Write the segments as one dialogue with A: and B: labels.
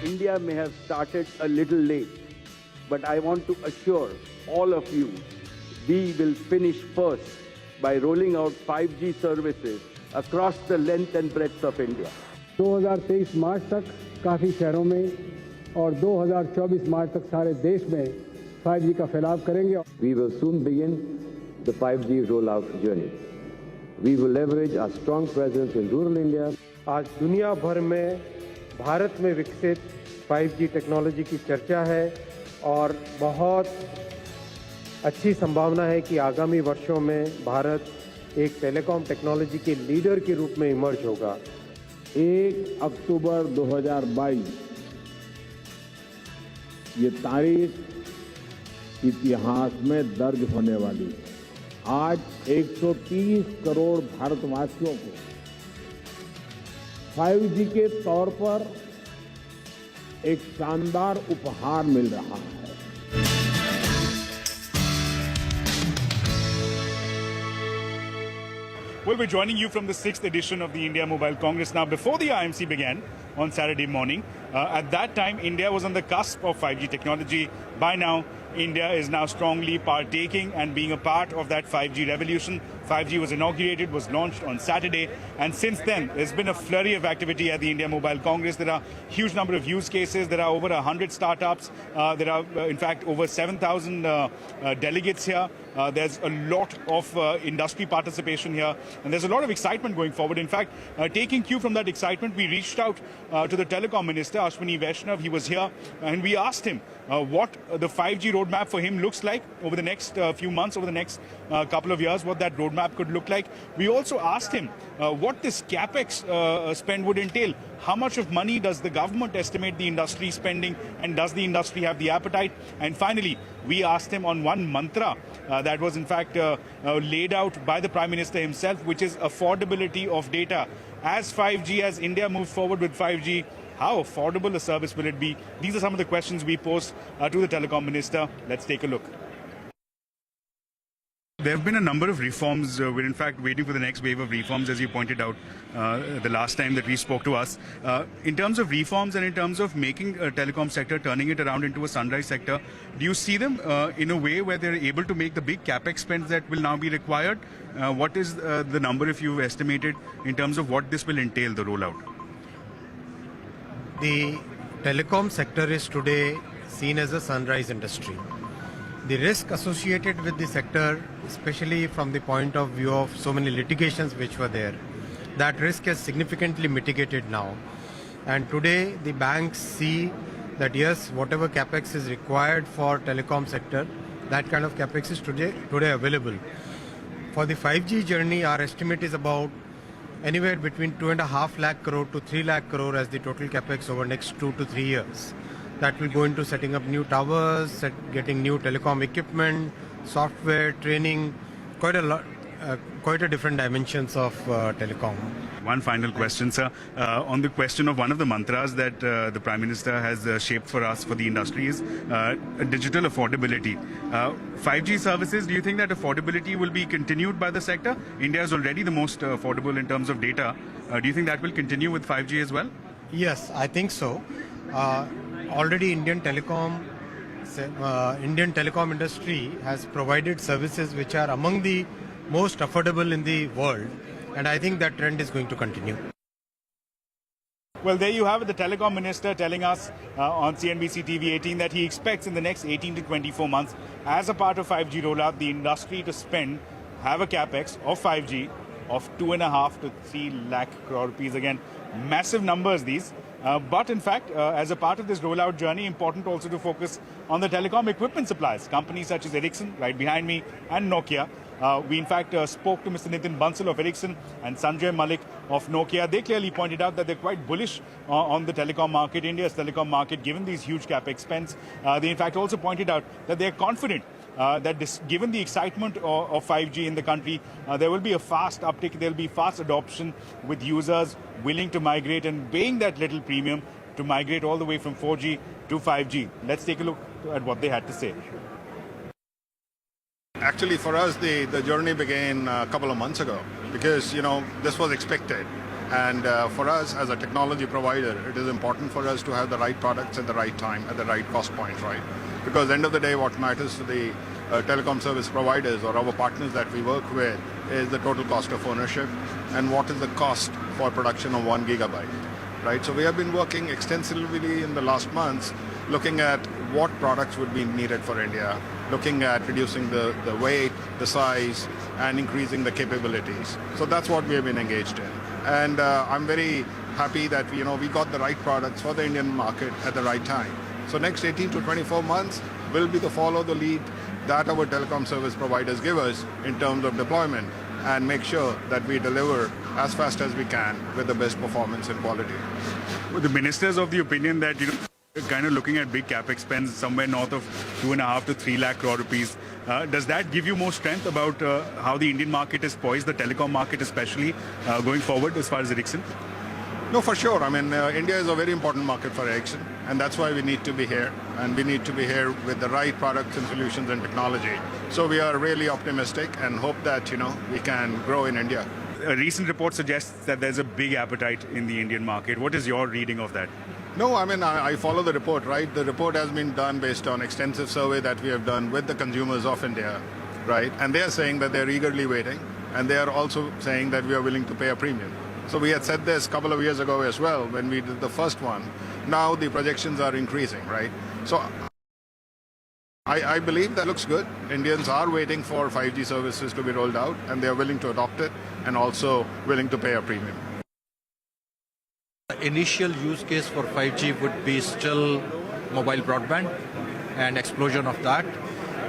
A: India may have started a little late, but I want to assure all of you, we will finish first by rolling out 5G services across the length and breadth of India.
B: 2023 मार्च तक काफ़ी शहरों में और 2024 मार्च तक सारे देश में 5G का फैलाव करेंगे.
C: We will soon begin the 5G rollout journey. We will leverage our strong presence in rural India.
B: आज दुनिया भर में भारत में विकसित 5G टेक्नोलॉजी की चर्चा है और बहुत अच्छी संभावना है कि आगामी वर्षों में भारत एक टेलीकॉम टेक्नोलॉजी के लीडर के रूप में इमर्ज होगा.
D: 1 अक्टूबर 2022 ये तारीख इतिहास में दर्ज होने वाली है. आज 130 करोड़ भारतवासियों को 5G के तौर पर एक शानदार उपहार मिल रहा है.
E: Well, we're joining you from the 6th edition of the India Mobile Congress. Now, before the IMC began on Saturday morning, at that time, India was on the cusp of 5G technology. By now, India is now strongly partaking and being a part of that 5G revolution. 5G was inaugurated, was launched on Saturday, and since then, there's been a flurry of activity at the India Mobile Congress. There are a huge number of use cases. There are over 100 startups. There are, in fact, over 7,000 delegates here. There's a lot of industry participation here, and there's a lot of excitement going forward. In fact, taking cue from that excitement, we reached out to the Telecom Minister, Ashwini Vaishnav. He was here, and we asked him what the 5G roadmap for him looks like over the next few months, over the next couple of years, what that roadmap could look like. We also asked him what this capex spend would entail. How much of money does the government estimate the industry spending, and does the industry have the appetite? And finally, we asked him on one mantra that was in fact laid out by the Prime Minister himself, which is affordability of data. As 5G, as India moves forward with 5G, how affordable a service will it be? These are some of the questions we posed to the Telecom Minister. Let's take a look. There have been a number of reforms. We're in fact waiting for the next wave of reforms, as you pointed out the last time that we spoke to us. In terms of reforms and in terms of making a telecom sector, turning it around into a sunrise sector, do you see them in a way where they're able to make the big capex spends that will now be required? What is the number, if you've estimated, in terms of what this will entail, the rollout?
F: The telecom sector is today seen as a sunrise industry. The risk associated with the sector, especially from the point of view of so many litigations which were there, that risk has significantly mitigated now. And today the banks see that yes, whatever capex is required for telecom sector, that kind of capex is today available. For the 5G journey, our estimate is about anywhere between 2.5 lakh crore to 3 lakh crore as the total capex over next 2 to 3 years. That will go into setting up new towers, getting new telecom equipment, software, training, quite a different dimensions of telecom.
E: One final question, sir. On the question of one of the mantras that the Prime Minister has shaped for us, for the industry, is digital affordability. 5G services, do you think that affordability will be continued by the sector? India is already the most affordable in terms of data. Do you think that will continue with 5G as well?
F: Yes, I think so. Already Indian telecom industry has provided services which are among the most affordable in the world, and I think that trend is going to continue.
E: Well, there you have it, the Telecom Minister telling us on CNBC TV 18 that he expects in the next 18 to 24 months, as a part of 5G rollout, the industry to have a capex of 5G of 2.5 to 3 lakh crore rupees. Again, massive numbers these. But in fact, as a part of this rollout journey, important also to focus on the telecom equipment suppliers, companies such as Ericsson, right behind me, and Nokia. We in fact spoke to Mr. Nitin Bansal of Ericsson and Sanjay Malik of Nokia. They clearly pointed out that they're quite bullish on the telecom market, India's telecom market, given these huge capex spends. They in fact also pointed out that they're confident that given the excitement of 5G in the country, there will be a fast uptick, there will be fast adoption with users willing to migrate and paying that little premium to migrate all the way from 4G to 5G. Let's take a look at what they had to say.
G: Actually, for us, the journey began a couple of months ago because, this was expected. And for us as a technology provider, it is important for us to have the right products at the right time, at the right cost point, right? Because at the end of the day, what matters to the telecom service providers or our partners that we work with is the total cost of ownership and what is the cost for production of 1 gigabyte, right? So we have been working extensively in the last months looking at what products would be needed for India, looking at reducing the weight, the size, and increasing the capabilities. So that's what we have been engaged in. And I'm very happy that we got the right products for the Indian market at the right time. So next 18 to 24 months will be the follow the lead that our telecom service providers give us in terms of deployment and make sure that we deliver as fast as we can with the best performance and quality.
E: Well, the ministers of the opinion that kind of looking at big capex spends somewhere north of 2.5 to 3 lakh crore rupees. Does that give you more strength about how the Indian market is poised, the telecom market especially, going forward as far as Ericsson?
G: No, for sure. I mean, India is a very important market for Ericsson, and that's why we need to be here. And we need to be here with the right products and solutions and technology. So we are really optimistic and hope that, we can grow in India.
E: A recent report suggests that there's a big appetite in the Indian market. What is your reading of that?
G: No, I mean, I follow the report, right? The report has been done based on extensive survey that we have done with the consumers of India, right? And they are saying that they're eagerly waiting, and they are also saying that we are willing to pay a premium. So we had said this a couple of years ago as well when we did the first one. Now the projections are increasing, right? So I believe that looks good. Indians are waiting for 5G services to be rolled out, and they are willing to adopt it and also willing to pay a premium.
H: The initial use case for 5G would be still mobile broadband and explosion of that,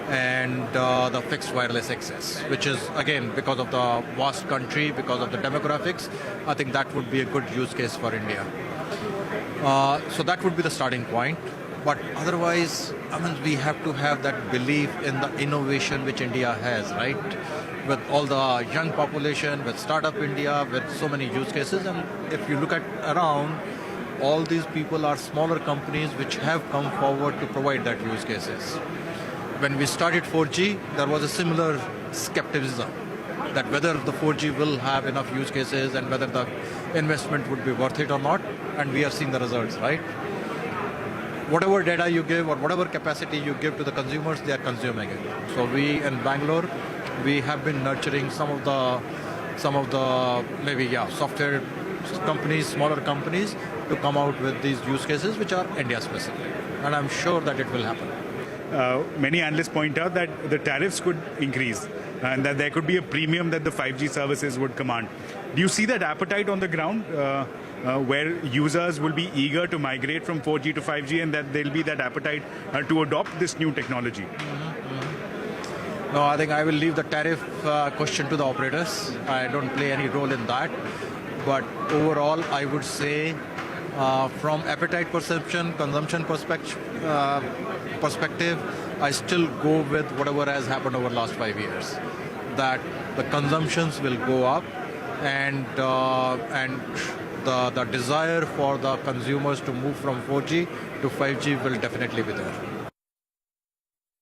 H: and the fixed wireless access, which is again because of the vast country, because of the demographics. I think that would be a good use case for India. So that would be the starting point. But otherwise, I mean, we have to have that belief in the innovation which India has, right? With all the young population, with Startup India, with so many use cases. And if you look at around, all these people are smaller companies which have come forward to provide that use cases. When we started 4G, there was a similar skepticism that whether the 4G will have enough use cases and whether the investment would be worth it or not. And we are seeing the results, right? Whatever data you give or whatever capacity you give to the consumers, they are consuming it. So we in Bangalore, we have been nurturing some of the maybe software companies, smaller companies, to come out with these use cases which are India specific, and I'm sure that it will happen.
E: Many analysts point out that the tariffs could increase and that there could be a premium that the 5G services would command. Do you see that appetite on the ground where users will be eager to migrate from 4G to 5G and that there'll be that appetite to adopt this new technology?
H: No, I think I will leave the tariff question to the operators. I don't play any role in that. But overall, I would say from appetite perception, consumption perspective, I still go with whatever has happened over the last 5 years. That the consumptions will go up and the desire for the consumers to move from 4G to 5G will definitely be there.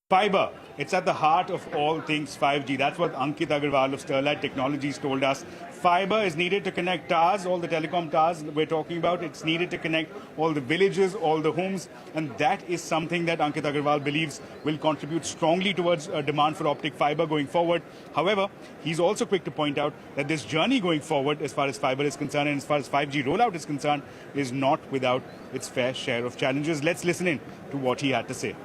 E: Fiber, it's at the heart of all things 5G. That's what Ankit Agarwal of Sterlite Technologies told us. Fiber is needed to connect towers, all the telecom towers we're talking about. It's needed to connect all the villages, all the homes. And that is something that Ankit Agarwal believes will contribute strongly towards a demand for optic fiber going forward. However, he's also quick to point out that this journey going forward, as far as fiber is concerned and as far as 5G rollout is concerned, is not without its fair share of challenges. Let's listen in to what he had to say.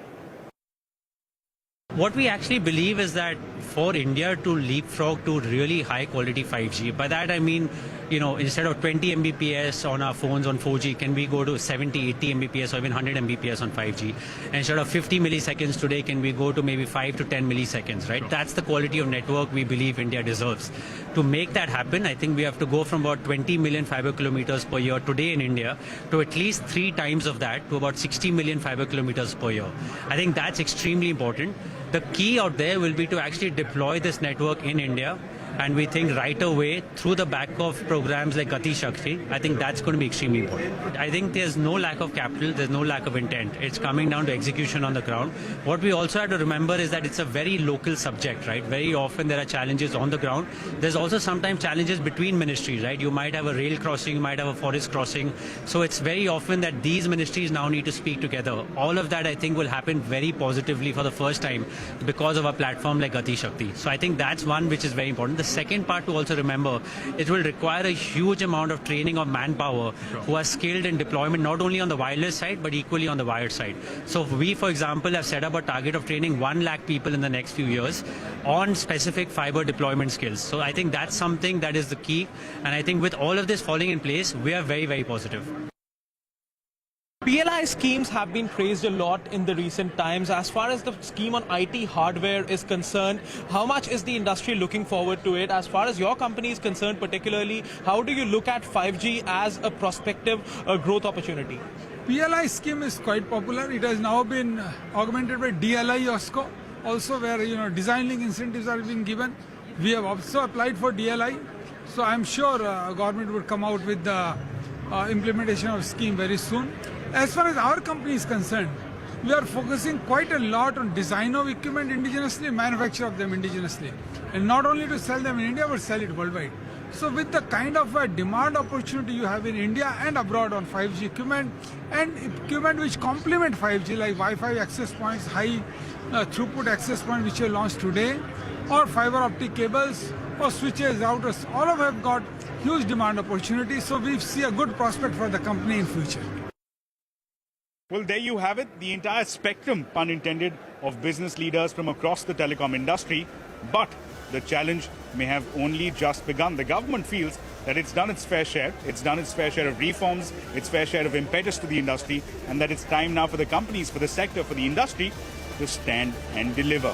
I: What we actually believe is that for India to leapfrog to really high quality 5G, by that I mean, instead of 20 Mbps on our phones on 4G, can we go to 70, 80 Mbps or even 100 Mbps on 5G? And instead of 50 milliseconds today, can we go to maybe 5 to 10 milliseconds, right? That's the quality of network we believe India deserves. To make that happen, I think we have to go from about 20 million fiber kilometers per year today in India to at least 3 times of that, to about 60 million fiber kilometers per year. I think that's extremely important. The key out there will be to actually deploy this network in India And we think right away, through the back of programs like Gati Shakti, I think that's going to be extremely important. I think there's no lack of capital, there's no lack of intent. It's coming down to execution on the ground. What we also have to remember is that it's a very local subject, right? Very often there are challenges on the ground. There's also sometimes challenges between ministries, right? You might have a rail crossing, you might have a forest crossing. So it's very often that these ministries now need to speak together. All of that, I think, will happen very positively for the first time because of a platform like Gati Shakti. So I think that's one which is very important. The second part to also remember, it will require a huge amount of training of manpower who are skilled in deployment, not only on the wireless side, but equally on the wired side. So we, for example, have set up a target of training 1 lakh people in the next few years on specific fiber deployment skills. So I think that's something that is the key. And I think with all of this falling in place, we are very, very positive.
J: PLI schemes have been praised a lot in the recent times. As far as the scheme on IT hardware is concerned, how much is the industry looking forward to it? As far as your company is concerned particularly, how do you look at 5G as a prospective growth opportunity?
K: PLI scheme is quite popular. It has now been augmented by DLI OSCO, also where design link incentives are being given. We have also applied for DLI, so I'm sure government would come out with the implementation of scheme very soon. As far as our company is concerned, we are focusing quite a lot on design of equipment indigenously, manufacture of them indigenously, and not only to sell them in India but sell it worldwide. So with the kind of demand opportunity you have in India and abroad on 5G equipment and equipment which complement 5G like Wi-Fi access points, high throughput access points which are launched today, or fiber optic cables or switches, routers, all of them have got huge demand opportunities. So we see a good prospect for the company in future.
E: Well, there you have it, the entire spectrum, pun intended, of business leaders from across the telecom industry. But the challenge may have only just begun. The government feels that it's done its fair share. It's done its fair share of reforms, its fair share of impetus to the industry, and that it's time now for the companies, for the sector, for the industry to stand and deliver.